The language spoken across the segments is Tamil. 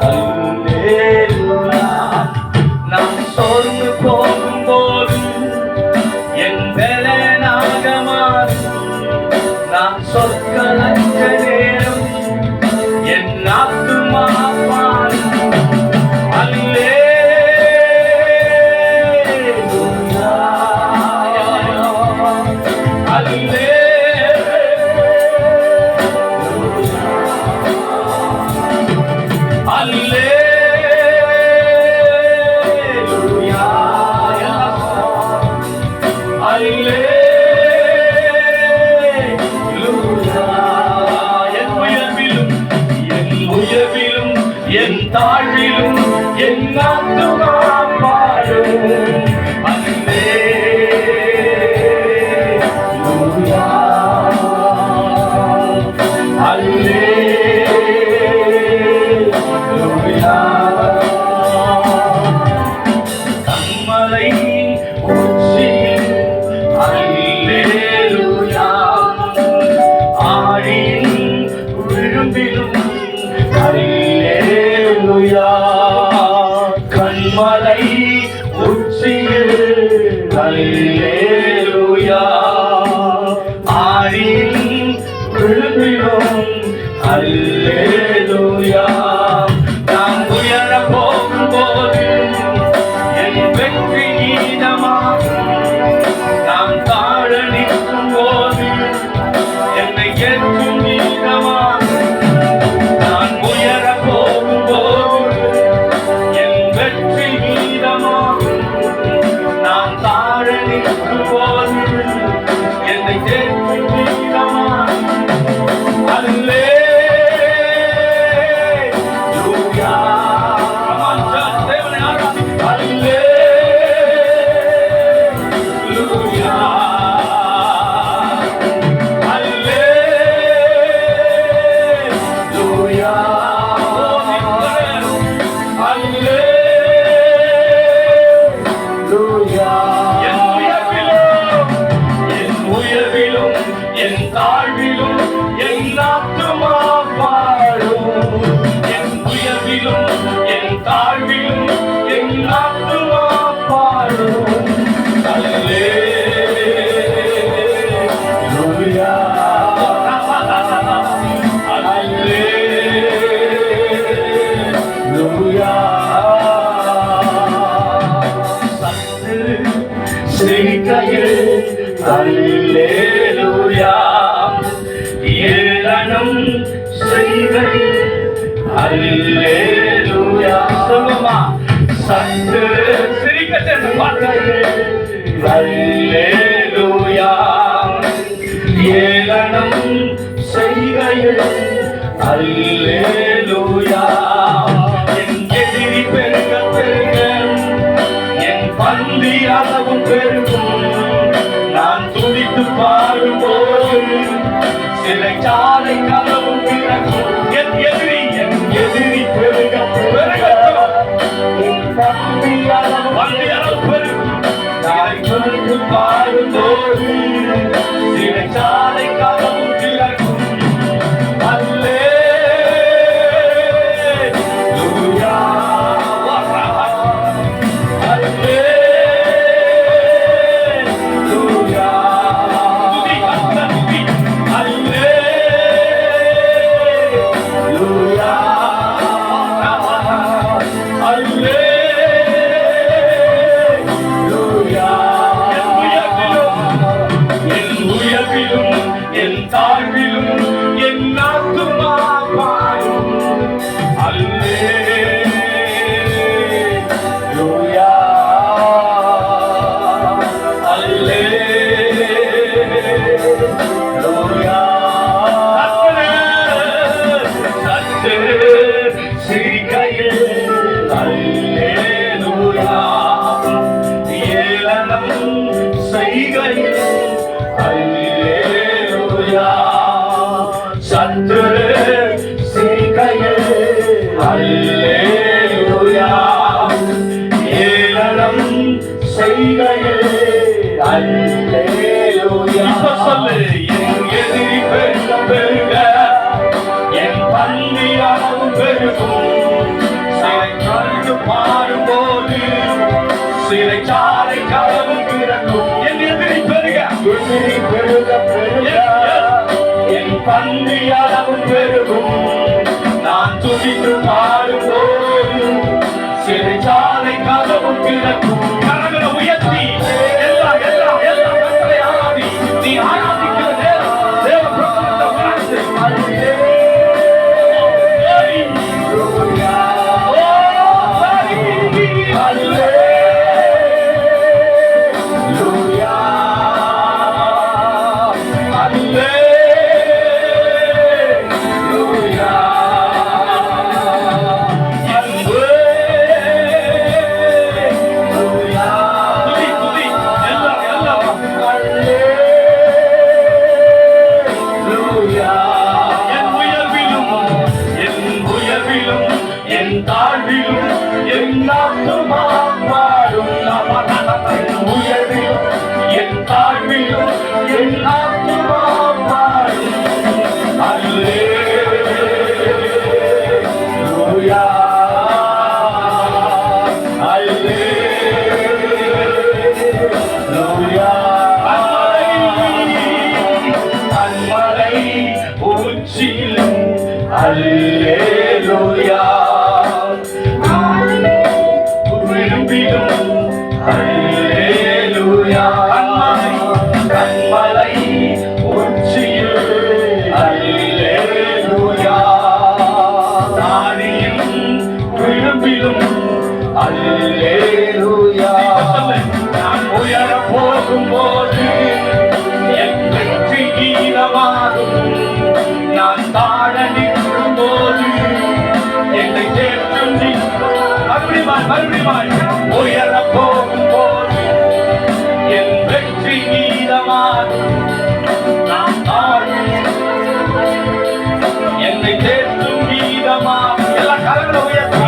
அல்லேலூயா. நான் சோர்ந்து போகும்போது என் பலனாக மாறும். நான் சொற்களற்ற நேரம் என் ஆத்துமா பாடும். அல்லேலூயா, அல்லேலூயா, அல்லேலூயா, அல்லேலூயா. என் தாழ்விலும் என் ஆத்துமா பாடும். அல்லேலூயா, அல்லேலூயா. கன்மலை உச்சியில் அல்லேலூயா, ஆழியின் விளிம்பிலும் அல்லேலூயா. கன்மலை உச்சியில் அல்லேலூயா, ஆழியின் விளிம்பிலும் அல்லேலூயா. நான் உயர போகும்போது என் வெற்றி கீதமாகும். நான் தாழ நிற்கும் போது என்னை ஏற்றும் கீதமாகும். நான் உயர போகும்போது என் வெற்றி கீதமாகும். நான் தாழ நிற்கும் போது என்னை ஏற்றும் கீதமாகும். அல்லேலூயா. தேவனை ஆராதி. அல்லேலூயா, அல்லேலூயா, அல்லேலூயா. என் உயர்விலும் என் தாழ்விலும் என் ஆத்துமா பாடும். என் உயர்விலும் என் தாழ்விலும் என் ஆத்துமா பாடும். அல்லேலூயா, அல்லேலூயா. சத்து சிரிக்கையில் அல்லேலூயா, ஏளனம் செய்கையில் அல்லேலூயா. சொல்லுமா, சத்து சிரிக்கையில் அல்லேலூயா, ஏளனம் செய்கையில் அல்லேலூயா. என் எதிரி பெருக பெருக என் பந்தி அளவும் பெருகும். நான் துடித்து பாடும்போது சிறைச்சாலை கதவும் திறக்கும். என் எதிரி பெருக பெருகட்டும். என் பந்தி அளவு பெருகும். நான் துடித்து பாடும்போது சிறைச்சாலை கதவும் திறக்கும். அல்லேலூயா, அல்லேலூயா, அல்லேலூயா, அல்லேலூயா. என் உயர்விலும் என் தாழ்விலும் என் ஆத்துமா பாடும். அல்லேலூயா, அல்லேலூயா. சத்து சிரிக்கையில் அல்லேலூயா, ஏளனம் செய்கையில் அல்லேலூயா. சத்து சிரிக்கையில் அல்லேலூயா, ஏளனம் செய்கையில் அல்லேலூயா. சொல்லு, என் எதிரி பெருக பெருக என் பந்தி அளவு பெருகும். மாறும்போது சிறைச்சாலை கதவும் திறக்கும். என் எதிரி பெருக என் பந்தி அளவும் பெருகும். நான் துதித்து பாடும்போது சிறைச்சாலை கதவும் திறக்கும். கரங்களை உயர்த்தி எல்லா எல்லா எல்லா கட்டளை ஆராதி. நீ ஆராதிக்கிற நேரம் தேவ பிரசன்னத்தை உணர்ந்து அல்லேலூயா விரும்பிடும் அல்லேலூயா கண்மலை உச்சியில் அல்லேலூயா தானியும் விரும்பிடும் அல்லேலூயா நான் உயர போகும்போது என் வெற்றி கீதமாகும். நான் தாழ நிற்கும் போது என்னை தேற்றும் நீ மறுபடியும் உயர போகும் போது என் வெற்றி கீதமாகும். நான் தாழ என்னை தேற்றும் கீதமாகும். எல்லா கரங்களை உயர்த்தி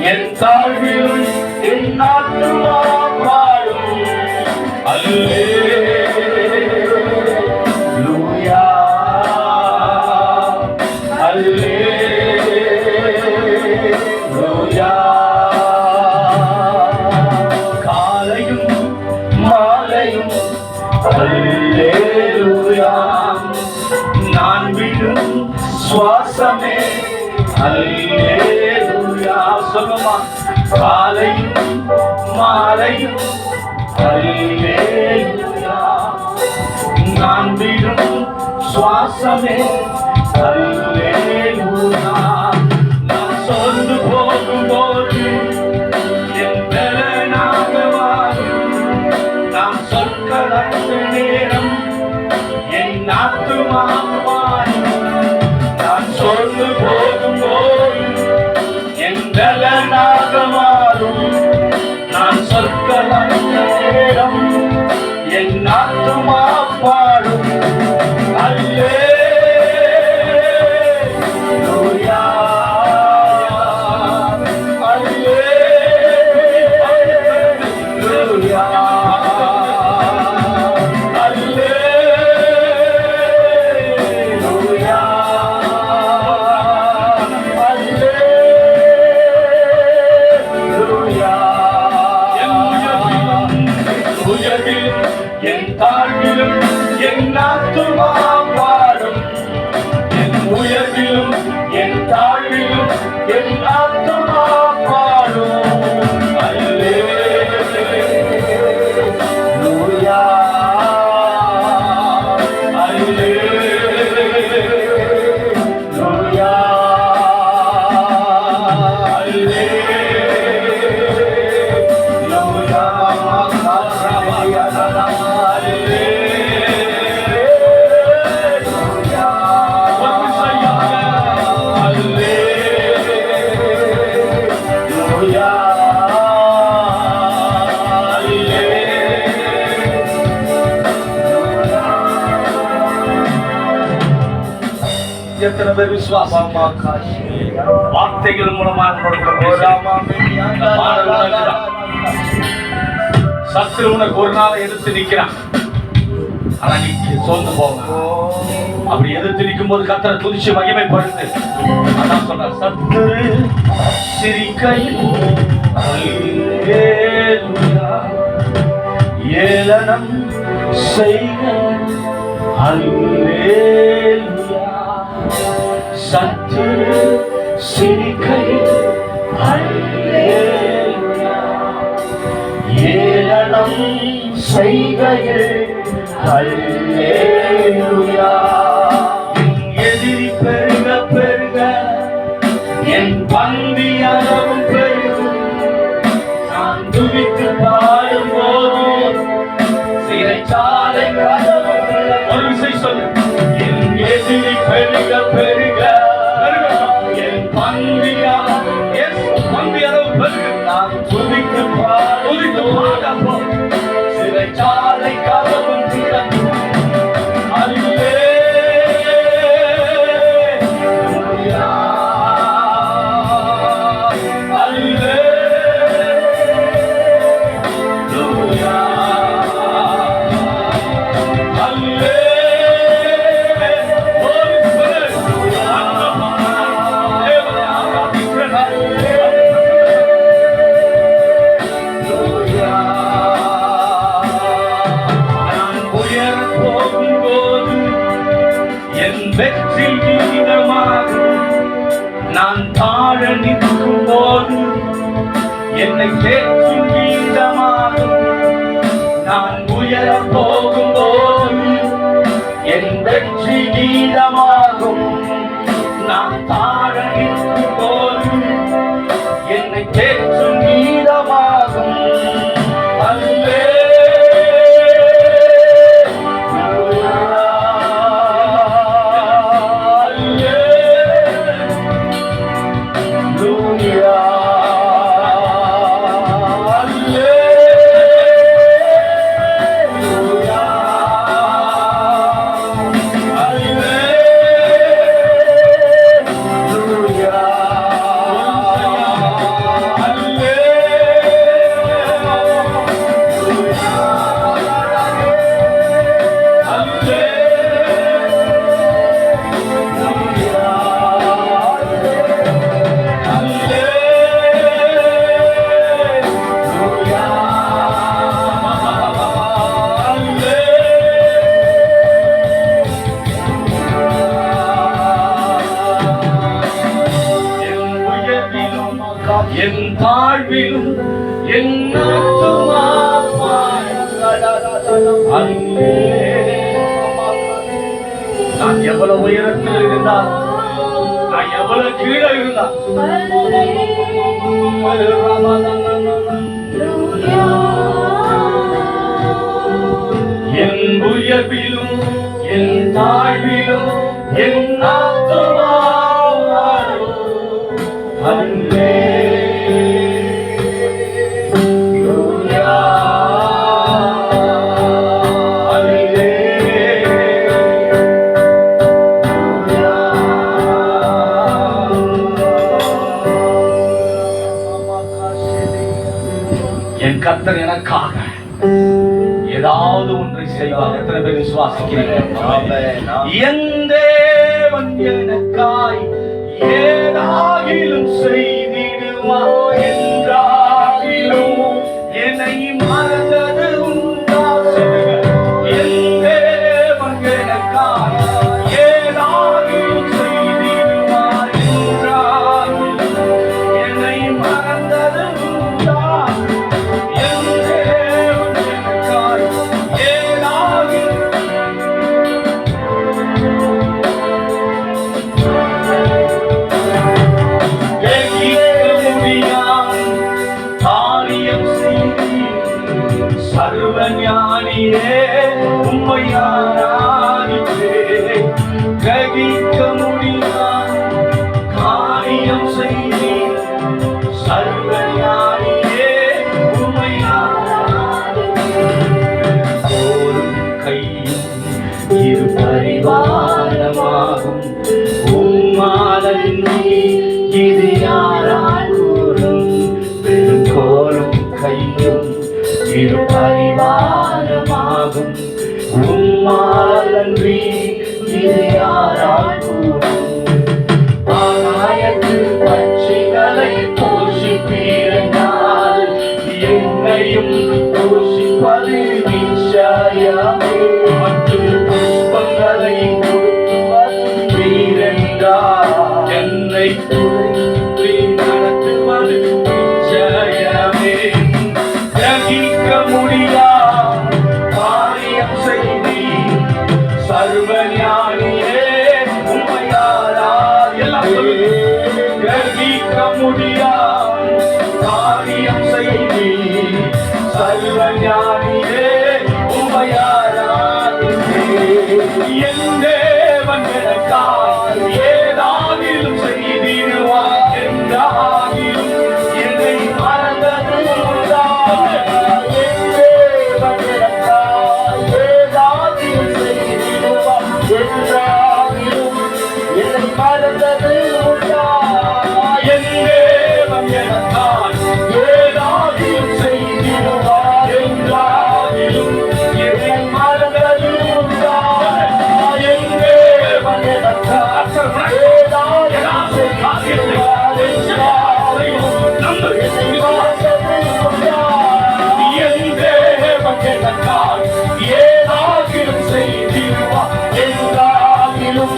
என் தாழ்விலும் என் ஆத்துமா பாடும் அல்லேலூயா அல்லேலூயா. காலையும் மாலையும் அல்லேலூயா. நான் விடும் சுவாசமே அல்லேலூயா. சொல்லுமா காலையும் மாலையும் அல்லேலூயா. நான் விடும் சுவாசமே அல்லேலூயா. நான் சோர்ந்து போகும்போது என் பலனாக மாறும். நான் சொற்களற்ற நேரம் என் ஆத்துமா மாறும். நான் சோர்ந்து போகும்போது என் பலனாக மாறும். நான் சொற்களற்ற நேரம் என் ஆத்துமா பாடும் அல்லேலூயா அல்லேலூயா அல்லேலூயா அல்லேலூயா. என் தாழ்விலும் என் ஆத்துமா பாடும். என் உயர்விலும் என் தாழ்விலும் என் ஆத்துமா பாடும் அல்லேலூயா அல்லேலூயா அல்லேலூயா. எத்தனை பேர் விசுவாசம் வார்த்தைகள் மூலமா சத்துரு உனக்கு ஒரு நாள் எதிர்த்து நிக்கிறான். ஆனா நீ சோர்ந்து போங்க. அப்படி எதிர்த்து நிற்கும் போது கர்த்தரை துதிச்சு மகிமைப்படுத்து. அதான் சொல்ற சத்துரு சிரிக்கையில் அல்லேலூயா ஏளனம் செய்க அல்லேலூயா சத்துரு சிரிக்கையில் அல்லேலூயா ஏளனம் செய்கையில் அல்லேலூயா எதிரி பெருக பெருக என் பந்தி அளவும் பெருகும். நான் துதித்து பாடும் போது சிறைச்சாலை ஒரு விஷயம் சொல்லு. என் எதிரி பெருக பெருக என் பந்தி அளவு பெருகும். நான் துதித்து பாடும் சிறைச்சாலை கதவும் திறக்கும். வெற்றி கீதமாகும். நான் தாழ நிற்கும் போது என்னை தேற்றும் கீதமாகும். நான் உயர போகும் போது என் வெற்றி கீதமாகும். நான் தாழ நிற்கும் போது என்னை தேற்றும் கீதமாகும். அல்லே என் தாழ்விலும் என் நான் எவ்வளவு உயரத்தில் இருந்தால் நான் எவ்வளவு கீழே இருந்தால் என் உயர்விலும் என் தாழ்விலும் என் என் கர்த்தர் எனக்காக ஏதாவது ஒன்றை செய்வார். எத்தனை பேர் விசுவாசிக்கிறீர்கள்? என் தேவன் எனக்காய் ஏதாகிலும் செய்திடுமா என்றாகிலும் என்னை மறந்தது உண்டா? என் தேவன் எனக்காய் ஏதாகிலும் செய்திடுமா என்றாகிலும் என்னை மறந்தது உண்டா? என் தேவன் எனக்காய் ஏதாகிலும் சர்வஞானியே உம்மை ஆராதிப்பேன். கிரகிக்க முடியாத காரியம் செய்தீர். சர்வஞானியே உம்மை ஆராதிப்பேன். ஒரு கையும் இரு பரிவாரமாகும் ஆகும். உம்மாலன்றி இது யாரால் கூடும்? ஆகாயத்து பட்சிகளை போஷிப்பீரென்றால் என்னையும் போஷிப்பது நிச்சயமே. மற்ற புஷ்பங்களை கொடுத்துவீரென்றால் என்னை நடத்துவது நிச்சயமே. கிரகிக்க முடியா காரியம் செய்தி சர்வஞானியே உம்மையாரால் எல்லாம் கிரகிக்க முடியா காரியம் செய்தி சர்வஞானியே உம்மையாரால். என் தேவன் எனக்காய் ஏதாகிலும் செய்திடுவார் என்றாகிலும் என்னை மறந்தது உண்டா? என் தேவன் எனக்காய் ஏதாகிலும் செய்திடுவார் என்றாகிலும் என்னை மறந்தது உண்டா? என் தேவன் எனக்காய் ஏதாகிலும் செய்திடுவார் என்றாகிலும் என்னை மறந்தது உண்டா? என் தேவன் எனக்காய் ஏதாகிலும் செய்திடுவார் என்றாகிலும் என்னை மறந்தது உண்டா? என் தேவன் எனக்காய் ஏதாகிலும் செய்திடுவார் என்றாகிலும்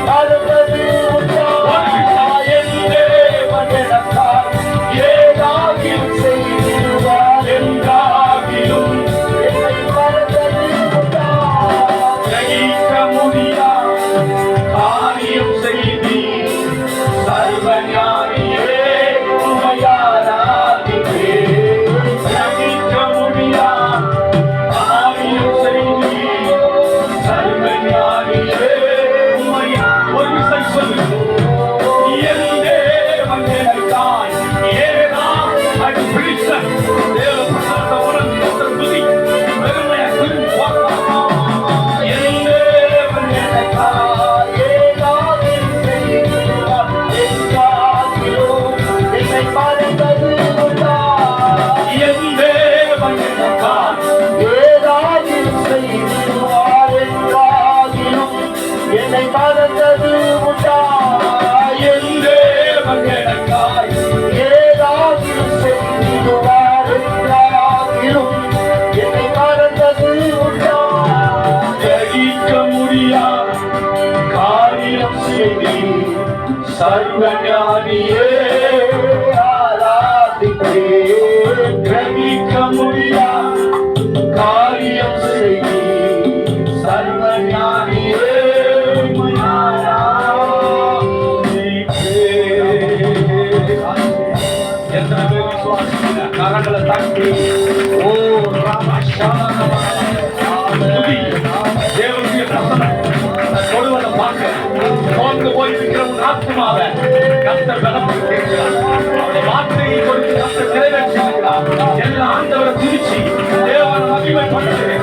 மறந்தது உண்டா? என் தேவன் எனக்காய் ஏதாகிலும் செய்திடுவார் என்றாகிலும் என்னை மறந்தது உண்டா? கிரகிக்க முடியா காரியம் செய்தி சர்வஞானியே உம்மையாராதிப்பேன். கிரகிக்க முடியா காரியம் செய்தி சர்வஞானியே உம்மையா. ஒரு விசை சொல்லு. என் தேவன் எனக்காய் அது பிடித்த தேவ பிரசன்னத்தை உணர்ந்து துதி பெருமையை துதி போற்றலாம். என் தேவன் எனக்காய் ஏதாகிலும் செய்திடுவார் என்றாகிலும் என்னை மறந்தது உண்டா? என் தேவன் எனக்காய் ஏதாகிலும் செய்திடுவார் என்றாகிலும் என்னை மறந்தது உண்டா? என் தேவன் எனக்காய் ஏதாகிலும் செய்திடுவார் என்றாகிலும் என்னை மறந்தது உண்டா? கிரகிக்க முடியா காரியம் செய்தி சர்வஞானியே ஆராதிப்பேன். கிரகிக்க முடியா காரியம் செய்தி சர்வஞானியே ஆராதிப்பேன். எத்தனை பேர் விசுவாசிக்கிற கரங்களை தட்டி ஓ தேவனுடைய பிரசனம் தொடுவதை பார்க்க சோர்ந்து போயிருக்கிற உன் ஆத்மாவை கர்த்தர் பலப்படுத்தியிருக்கிறார். அவருடைய வார்த்தையை கொடுத்து கர்த்தர் நிறைவேற்றியிருக்கிறார். எல்லா ஆண்டவரை துதிச்சு தேவனை மகிமைப்படுத்து.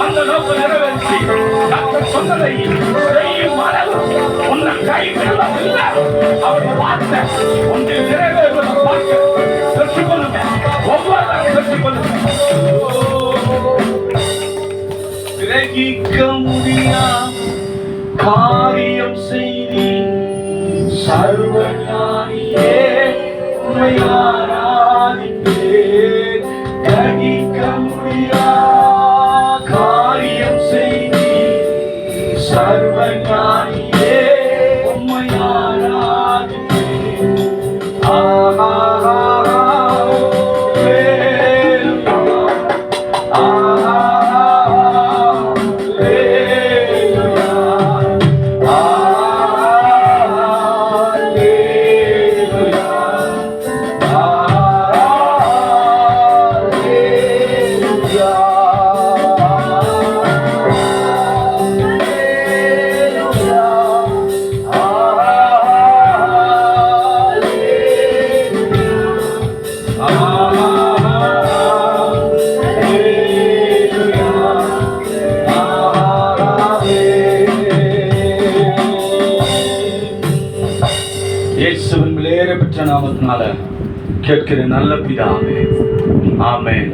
அந்த நோக்கம் நிறைவேற்றி கர்த்தர் சொன்னதை செய்யும் அளவு உன்னை கைவிடவில்லை. அவருடைய வார்த்தை ஒன்றில் நிறைவேறுவதை பார்க்க பெற்றுக்கொள்ளுங்க. ஒவ்வொரு பெற்றுக்கொள்ளுங்க. கிரகிக்க முடியா காரியம் செய்தி சர்வஞானியே உம்மையாராதிப்பேன். கிரகிக்க முடியா காரியம் செய்தி சர்வஞானியே உம்மையாராதிப்பேன். ஆஹா இயேசுவின் விலையேற பெற்ற நாமத்தினால கேட்கிற நல்ல பிதாவே, ஆமென்.